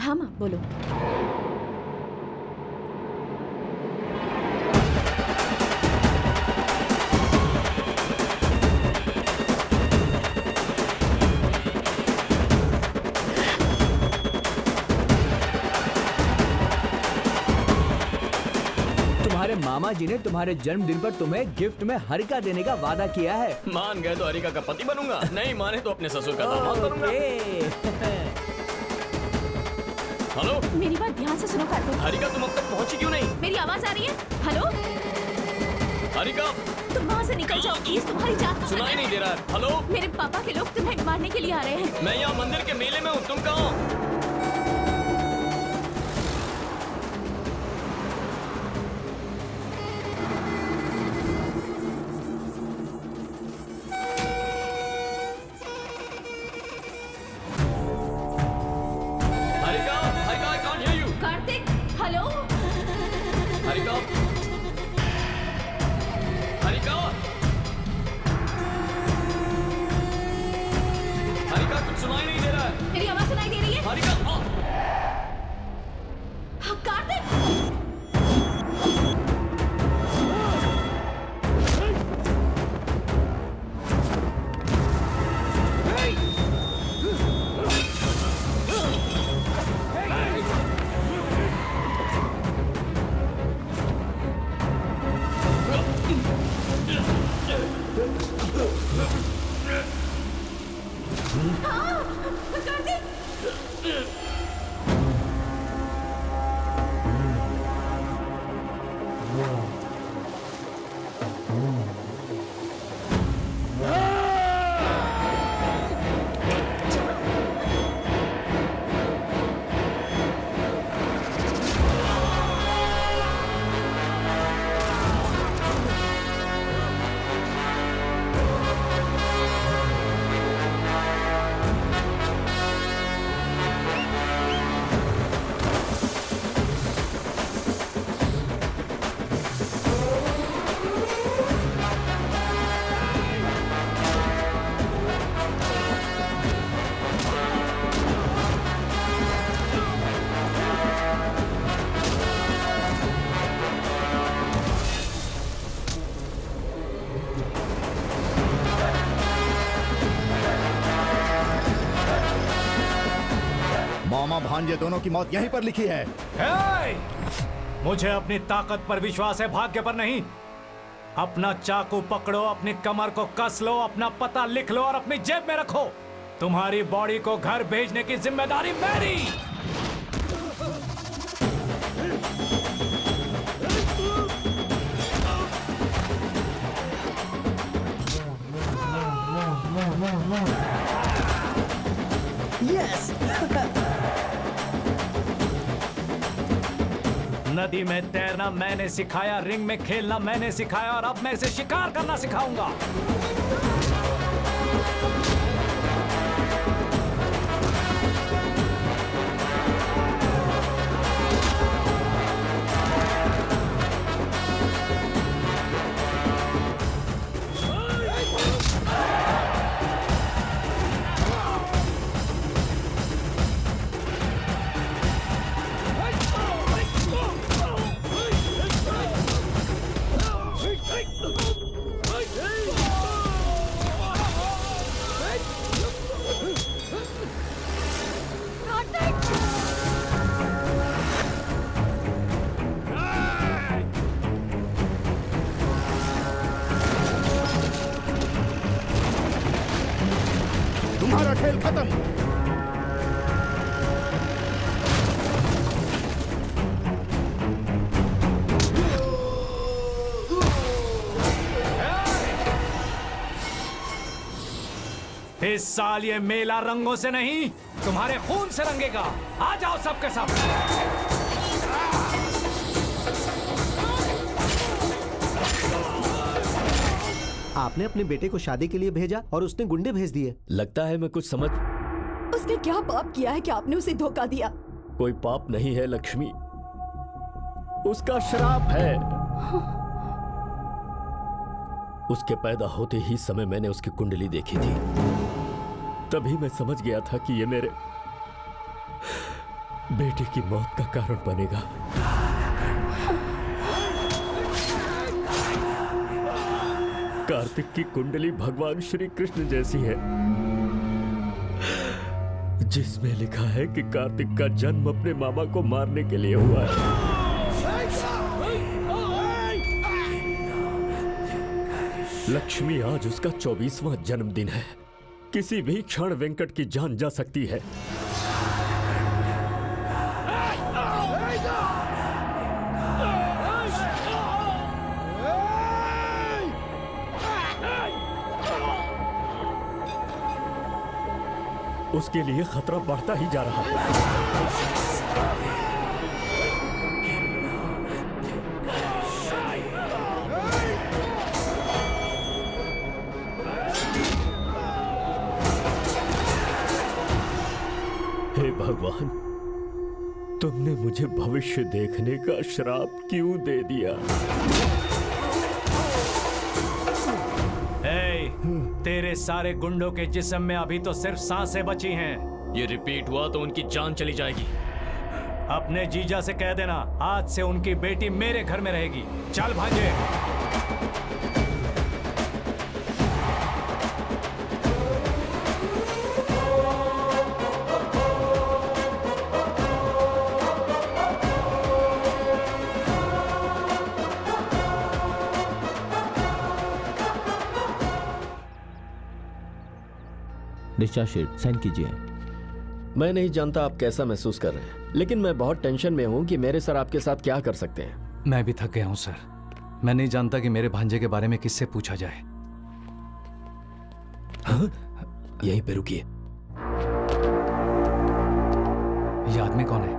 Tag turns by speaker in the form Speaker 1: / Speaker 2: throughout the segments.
Speaker 1: हाँ माँ बोलो।
Speaker 2: तुम्हारे मामा जी ने तुम्हारे जन्मदिन पर तुम्हें गिफ्ट में हरिका देने का वादा किया है।
Speaker 3: मान गए तो हरिका का पति बनूंगा, नहीं माने तो अपने ससुर का दामाद बनूंगा। हेलो,
Speaker 1: मेरी बात ध्यान से सुनो कार्तिक।
Speaker 3: हरिका तुम अब तक पहुंची क्यों नहीं?
Speaker 1: मेरी आवाज आ रही है? हेलो,
Speaker 3: हरिका
Speaker 1: तुम वहाँ से निकल जाओ प्लीज, तुम्हारी जान का
Speaker 3: सुनाई
Speaker 1: खतरा
Speaker 3: नहीं दे
Speaker 1: है।
Speaker 3: रहा है। हेलो,
Speaker 1: मेरे पापा के लोग तुम्हें मारने के लिए आ रहे हैं।
Speaker 3: मैं यहाँ मंदिर के मेले में हूँ, तुम कहाँ हो? Harika, Harika, I can't hear you.
Speaker 1: Kartik, hello.
Speaker 3: Harika, Harika, Harika कुछ सुनाई नहीं दे रहा है।
Speaker 1: मेरी आवाज सुनाई दे रही है?
Speaker 3: हरिका,
Speaker 1: हाँ, कार्तिक। हाँ, कार्तिक।
Speaker 4: मामा भांजे दोनों की मौत यहीं पर लिखी है।
Speaker 5: मुझे अपनी ताकत पर विश्वास है, भाग्य पर नहीं। अपना चाकू पकड़ो, अपनी कमर को कस लो, अपना पता लिख लो और अपनी जेब में रखो। तुम्हारी बॉडी को घर भेजने की जिम्मेदारी मेरी।
Speaker 2: यस।
Speaker 5: नदी में तैरना मैंने सिखाया, रिंग में खेलना मैंने सिखाया और अब मैं इसे शिकार करना सिखाऊंगा।
Speaker 4: तुम्हारा खेल खत्म।
Speaker 5: इस साल ये मेला रंगों से नहीं, तुम्हारे खून से रंगेगा। आ जाओ सबके सब।
Speaker 6: आपने अपने बेटे को शादी के लिए भेजा और उसने गुंडे भेज दिए।
Speaker 3: लगता है मैं कुछ समझ।
Speaker 1: उसने क्या पाप किया है कि आपने उसे धोखा दिया?
Speaker 3: कोई पाप नहीं है लक्ष्मी, उसका श्राप है। उसके पैदा होते ही समय मैंने उसकी कुंडली देखी थी, तभी मैं समझ गया था कि ये बेटे की मौत का कारण बनेगा। कार्तिक की कुंडली भगवान श्री कृष्ण जैसी है, जिसमें लिखा है कि कार्तिक का जन्म अपने मामा को मारने के लिए हुआ है। लक्ष्मी आज उसका 24वां जन्मदिन है। किसी भी क्षण वेंकट की जान जा सकती है। उसके लिए खतरा बढ़ता ही जा रहा है। हे भगवान, तुमने मुझे भविष्य देखने का श्राप क्यों दे दिया?
Speaker 5: तेरे सारे गुंडों के जिस्म में अभी तो सिर्फ सांसें बची हैं।
Speaker 3: ये रिपीट हुआ तो उनकी जान चली जाएगी।
Speaker 5: अपने जीजा से कह देना आज से उनकी बेटी मेरे घर में रहेगी। चल भांजे।
Speaker 2: डिस्चार्ज शीट साइन कीजिए।
Speaker 3: मैं नहीं जानता आप कैसा महसूस कर रहे हैं, लेकिन मैं बहुत टेंशन में हूं कि मेरे सर आपके साथ क्या कर सकते हैं।
Speaker 5: मैं भी थक गया हूं सर। मैं नहीं जानता कि मेरे भांजे के बारे में किससे पूछा जाए।
Speaker 3: हाँ? यहीं पे रुकिए।
Speaker 5: ये आदमी कौन है?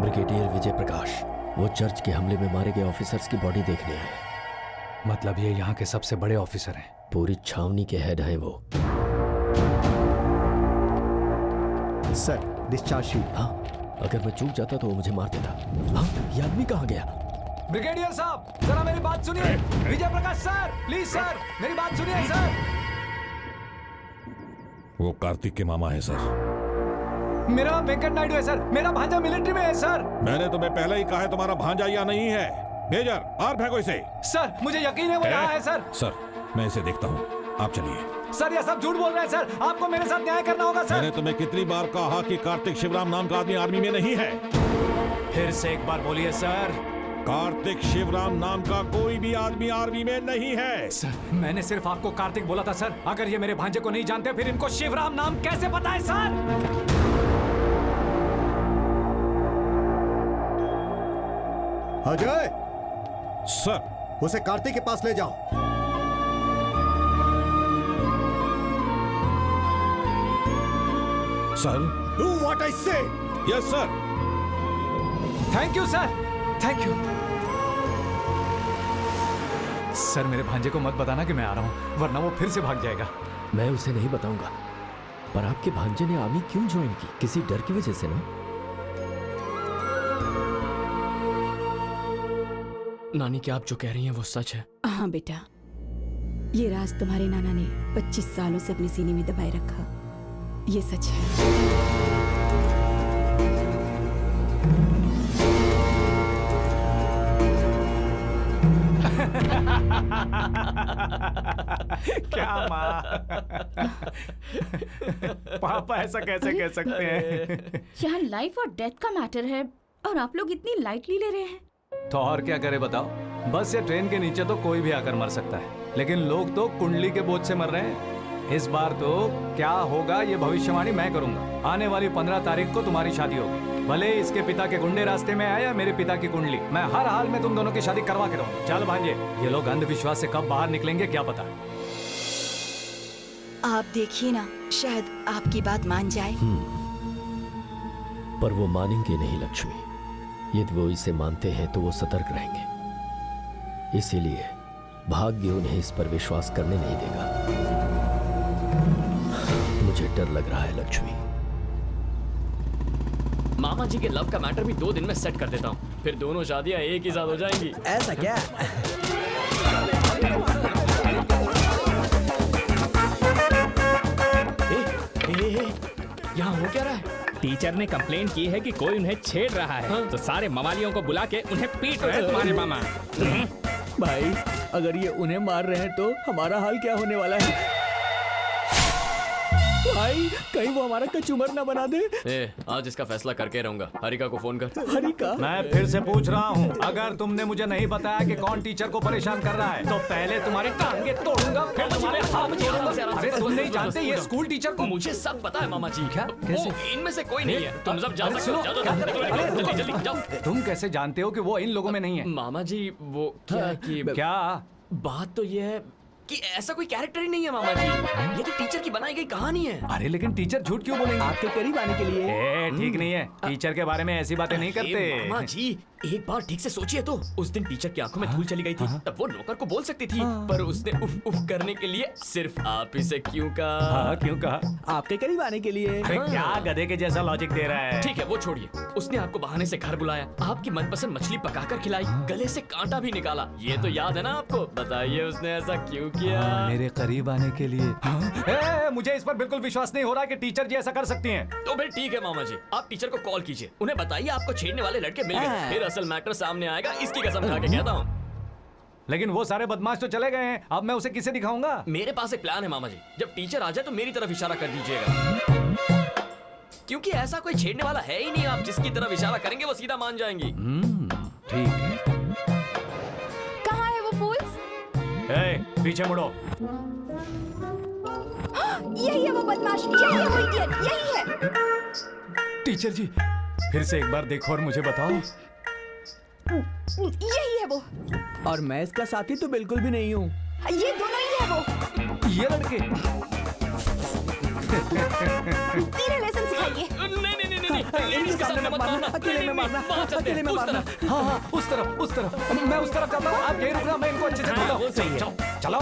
Speaker 3: ब्रिगेडियर विजय प्रकाश। वो चर्च के हमले में मारे गए ऑफिसर्स की बॉडी देखने आए।
Speaker 5: मतलब ये यहाँ के सबसे बड़े ऑफिसर हैं।
Speaker 3: पूरी छावनी के हेड हैं वो।
Speaker 6: Sir, discharge sheet.
Speaker 3: हाँ, अगर मैं चूक जाता तो वो मुझे मार देता। हाँ, ये आदमी कहाँ गया?
Speaker 5: ब्रिगेडियर साहब, जरा मेरी बात सुनिए। Vijay Prakash sir, please sir, मेरी बात सुनिए सर।
Speaker 7: वो कार्तिक के मामा है सर।
Speaker 5: मेरा नाम वेंकट नायडू है सर। मेरा भांजा मिलिट्री में है सर।
Speaker 7: मैंने तुम्हें पहले ही कहा है तुम्हारा भांजा या नहीं है। मेजर, बाहर फेंको इसे।
Speaker 5: सर, मुझे यकीन है वो यहाँ है सर।
Speaker 7: सर, मैं इसे देखता हूँ, आप चलिए।
Speaker 5: सर, ये सब झूठ बोल रहे हैं सर। आपको मेरे साथ न्याय करना होगा सर।
Speaker 7: मैंने तुम्हें कितनी बार कहा कि कार्तिक शिवराम नाम का आदमी आर्मी में नहीं है।
Speaker 5: फिर से एक बार बोलिए सर।
Speaker 7: कार्तिक शिवराम नाम का कोई भी आदमी आर्मी में नहीं है।
Speaker 5: सर, मैंने सिर्फ आपको कार्तिक बोला था सर। अगर ये मेरे भांजे को नहीं जानते फिर इनको शिवराम नाम कैसे पता है सर?
Speaker 4: अजय,
Speaker 7: सर,
Speaker 4: उसे कार्तिक के पास ले जाओ।
Speaker 7: Sir.
Speaker 4: Do what I say.
Speaker 7: Yes sir.
Speaker 5: Thank you sir, thank you. Sir, मेरे भांजे को मत बताना कि मैं आ रहा हूँ, वरना वो फिर से भाग जाएगा।
Speaker 3: मैं उसे नहीं बताऊंगा। पर आपके भांजे ने आर्मी क्यों ज्वाइन की? किसी डर की वजह से ना? नानी, क्या आप जो कह रही हैं वो सच है?
Speaker 1: हाँ बेटा, ये राज तुम्हारे नाना ने 25 सालों से अपने सीने में दबाए रखा। ये सच है।
Speaker 5: क्या माँ? पापा ऐसा कैसे कह सकते हैं?
Speaker 8: यहाँ लाइफ और डेथ का मैटर है और आप लोग इतनी लाइटली ले रहे हैं।
Speaker 5: तो और क्या करे बताओ? बस या ट्रेन के नीचे तो कोई भी आकर मर सकता है, लेकिन लोग तो कुंडली के बोझ से मर रहे हैं। इस बार तो क्या होगा ये भविष्यवाणी मैं करूंगा। आने वाली 15 तारीख को तुम्हारी शादी होगी। भले इसके पिता के गुंडे रास्ते में आए या मेरे पिता की कुंडली, मैं हर हाल में तुम दोनों की शादी करवा के रहूंगा। चल भांजे, ये लोग अंधविश्वास से कब बाहर निकलेंगे क्या पता।
Speaker 9: आप देखिए ना, शायद आपकी बात मान जाए।
Speaker 3: पर वो मानेंगे नहीं लक्ष्मी। यदि वो इसे मानते हैं तो वो सतर्क रहेंगे। इसीलिए भाग्य उन्हें इस पर विश्वास करने नहीं देगा। मुझे डर लग रहा है लक्ष्मी। मामा जी के लव का मैटर भी 2 दिन में सेट कर देता हूँ, फिर दोनों शादियां एक ही साथ हो जाएंगी।
Speaker 2: ऐसा क्या?
Speaker 3: यहाँ हो क्या रहा है?
Speaker 10: टीचर ने कंप्लेंट की है कि कोई उन्हें छेड़ रहा है, तो सारे मवालियों को बुला के उन्हें पीट रहे हैं तुम्हारे मामा।
Speaker 2: भाई अगर ये उन्हें मार रहे हैं तो हमारा हाल क्या होने वाला है? भाई कहीं वो हमारा कचूमर ना बना दे।
Speaker 3: आज इसका फैसला करके रहूंगा। हरिका को फोन कर।
Speaker 2: हरिका?
Speaker 5: मैं फिर से पूछ रहा हूँ, अगर तुमने मुझे नहीं बताया कि कौन टीचर को परेशान कर रहा है तो पहले तुम्हारी टांगे तोड़ूंगा, फिर तुम्हारे हाथ जोड़ूंगा। अरे तुम नहीं जानते ये स्कूल टीचर को?
Speaker 3: मुझे सब पता है मामा जी।
Speaker 5: क्या? कैसे?
Speaker 3: इनमें से कोई नहीं है। तुम सब जा
Speaker 5: अरे
Speaker 3: सकते हो।
Speaker 5: सुनो,
Speaker 3: जल्दी जल्दी जाओ।
Speaker 5: तुम कैसे जानते हो कि वो इन लोगों में नहीं है?
Speaker 3: मामा जी वो क्या है कि
Speaker 5: क्या
Speaker 3: बात तो ये है कि ऐसा कोई कैरेक्टर ही नहीं है मामा जी। ये तो टीचर की बनाई गई कहानी है।
Speaker 5: अरे लेकिन टीचर झूठ क्यों बोलेंगे?
Speaker 2: आपके करीब आने के लिए।
Speaker 5: ए, ठीक नहीं है, टीचर के बारे में ऐसी बातें नहीं करते।
Speaker 3: मामा जी एक बार ठीक से सोचिए तो, उस दिन टीचर की आंखों में धूल चली गई थी, तब वो नौकर को बोल सकती थी, पर उसने उफ उफ करने के लिए सिर्फ आप ही से क्यों कहा?
Speaker 5: हाँ, क्यों कहा?
Speaker 2: आपके करीब आने के लिए।
Speaker 5: अरे क्या गधे के जैसा लॉजिक दे रहा है?
Speaker 3: ठीक है वो छोड़िए, उसने आपको बहाने से घर बुलाया, आपकी मनपसंद मछली पकाकर खिलाई, गले से कांटा भी निकाला, ये तो याद है ना आपको? बताइए उसने ऐसा क्यों किया?
Speaker 5: मेरे करीब आने के लिए। मुझे इस पर बिल्कुल विश्वास नहीं हो रहा कि टीचर जी ऐसा कर सकती हैं।
Speaker 3: तो फिर ठीक है मामा जी, आप टीचर को कॉल कीजिए, उन्हें बताइए आपको छेड़ने वाले लड़के मिल गए, फिर असल मैटर सामने आएगा, इसकी कसम खा के कहता हूँ।
Speaker 5: लेकिन वो सारे बदमाश तो चले गए हैं, अब मैं उसे किसे दिखाऊंगा?
Speaker 3: मेरे पास एक प्लान है मामा जी, जब टीचर आ जाए तो मेरी तरफ इशारा कर दीजिएगा, क्योंकि ऐसा कोई छेड़ने वाला है ही नहीं, आप जिसकी तरफ इशारा करेंगे वो सीधा मान जाएंगी।
Speaker 5: ठीक है।
Speaker 1: कहाँ है वो फूल्स?
Speaker 5: पीछे मुड़ो।
Speaker 1: यही है वो बदमाश, यही है वो इडियट, यही है।
Speaker 5: टीचर जी फिर से एक बार देखो और मुझे बताओ।
Speaker 1: यही है वो।
Speaker 2: और मैं इसका साथी तो बिल्कुल भी नहीं हूँ।
Speaker 1: ये दोनों ही है वो।
Speaker 5: ये लड़के
Speaker 1: तेरे लेसन सिखाइए।
Speaker 3: नहीं,
Speaker 2: इनके सामने मत मारना, अकेले में मारना, अकेले में मारना।
Speaker 5: हाँ, उस तरफ। मैं उस तरफ जाता हूँ, आप यहीं रुकना, मैं इनको अच्छे से बोलता हूँ। चलो।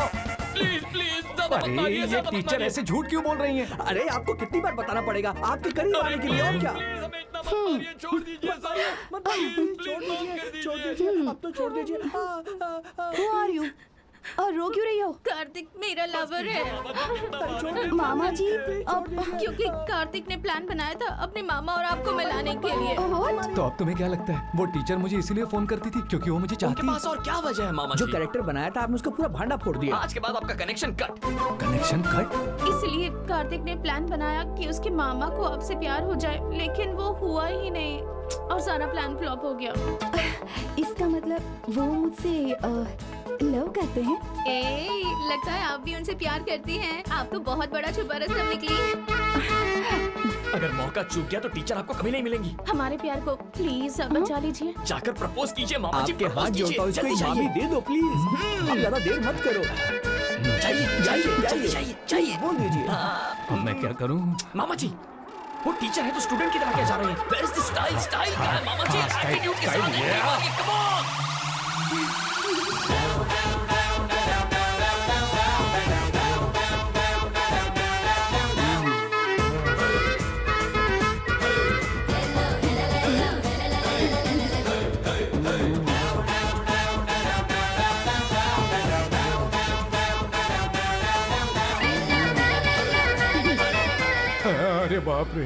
Speaker 3: प्लीज
Speaker 5: अरे ये टीचर ऐसे झूठ क्यों बोल रही हैं?
Speaker 2: अरे आपको कितनी बार बताना पड़ेगा आपके करीब आने के लिए, और क्या?
Speaker 3: छोड़ दीजिए,
Speaker 2: छोड़ दीजिए, अब तो छोड़ दीजिए।
Speaker 1: Who are you? और रो क्यों रही हो?
Speaker 8: कार्तिक मेरा लवर है।
Speaker 1: मामा जी,
Speaker 8: अब क्योंकि कार्तिक ने प्लान बनाया था अपने मामा और आपको मिलाने के लिए।
Speaker 5: तो अब तुम्हें क्या लगता है वो टीचर मुझे इसीलिए फोन करती थी क्योंकि वो मुझे चाहती
Speaker 3: उनके पास और क्या वजह है मामा जी?
Speaker 2: जो कैरेक्टर बनाया था आपने उसका पूरा भांडा फोड़ दिया।
Speaker 3: आज के बाद आपका कनेक्शन कट।
Speaker 5: Connection cut?
Speaker 8: इसलिए कार्तिक ने प्लान बनाया कि उसके मामा को आपसे प्यार हो जाए, लेकिन वो हुआ ही नहीं और सारा प्लान फ्लॉप हो गया।
Speaker 1: इसका मतलब वो मुझसे लव करते हैं?
Speaker 8: लगता है आप भी उनसे प्यार करती हैं। आप तो बहुत बड़ा छुपा रस्तम निकली।
Speaker 3: अगर मौका चूक गया तो टीचर आपको कभी नहीं मिलेंगी।
Speaker 8: हमारे प्यार को प्लीज अब बचा लीजिए।
Speaker 3: जाकर प्रपोज कीजिए मामा जी,
Speaker 2: आपके हाथ
Speaker 3: प्रपोज
Speaker 2: जोड़ता हूँ,
Speaker 3: कीजिए,
Speaker 2: इसको
Speaker 3: जल्दी
Speaker 2: मामी
Speaker 3: जाइए।
Speaker 2: दे दो प्लीज। अब ज्यादा देर मत करो।
Speaker 3: जाइए।
Speaker 2: बोल दीजिए।
Speaker 5: अब मैं क्या करूं?
Speaker 3: मामा जी वो टीचर है तो स्टूडेंट की तरह क्या जा रहे हैं? Where is the style? Style क्या है मामा जी? एटीट्यूड के साथ कम ऑन।
Speaker 5: अरे बाप रे।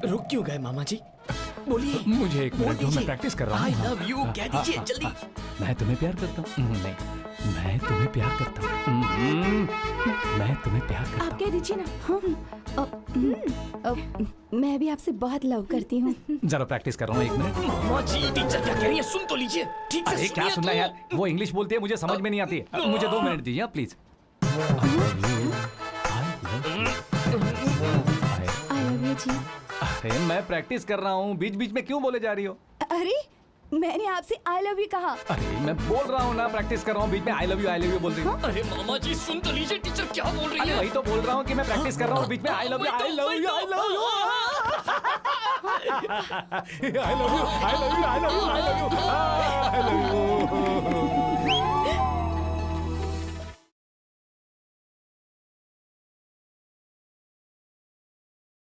Speaker 3: रुक क्यों गए मामा जी? बोलिए।
Speaker 5: मुझे एक मिनट दो, मैं प्रैक्टिस कर रहा हूँ।
Speaker 3: I love you कह दीजिए जल्दी।
Speaker 5: मैं तुम्हें प्यार करता हूँ। नहीं, मैं तुम्हें प्यार करता हूँ। मैं तुम्हें प्यार करता हूँ।
Speaker 1: आप कह दीजिए ना। मैं भी आपसे बहुत लव करती हूँ।
Speaker 5: जरा प्रैक्टिस कर रहा हूँ, एक मिनट।
Speaker 3: मामा जी टीचर क्या कह रही है सुन तो लीजिए। ठीक से
Speaker 5: अरे क्या सुनना यार, वो इंग्लिश बोलती है, मुझे समझ में नहीं आती। मुझे 2 मिनट दीजिए प्लीज।
Speaker 1: आई लव यू जी।
Speaker 5: अरे मैं प्रैक्टिस कर रहा हूँ, बीच बीच में क्यों बोले जा रही हो?
Speaker 1: अरे मैंने आपसे आई लव यू कहा।
Speaker 5: अरे मैं बोल रहा हूँ ना, प्रैक्टिस कर रहा हूँ, बीच में आई लव यू बोल रही हूँ।
Speaker 3: अरे मामा जी सुन तो लीजिए टीचर क्या बोल रही
Speaker 5: अरे
Speaker 3: है।
Speaker 5: वही तो बोल रहा हूँ कि मैं प्रैक्टिस कर रहा हूँ, बीच में I love you I love you I love you.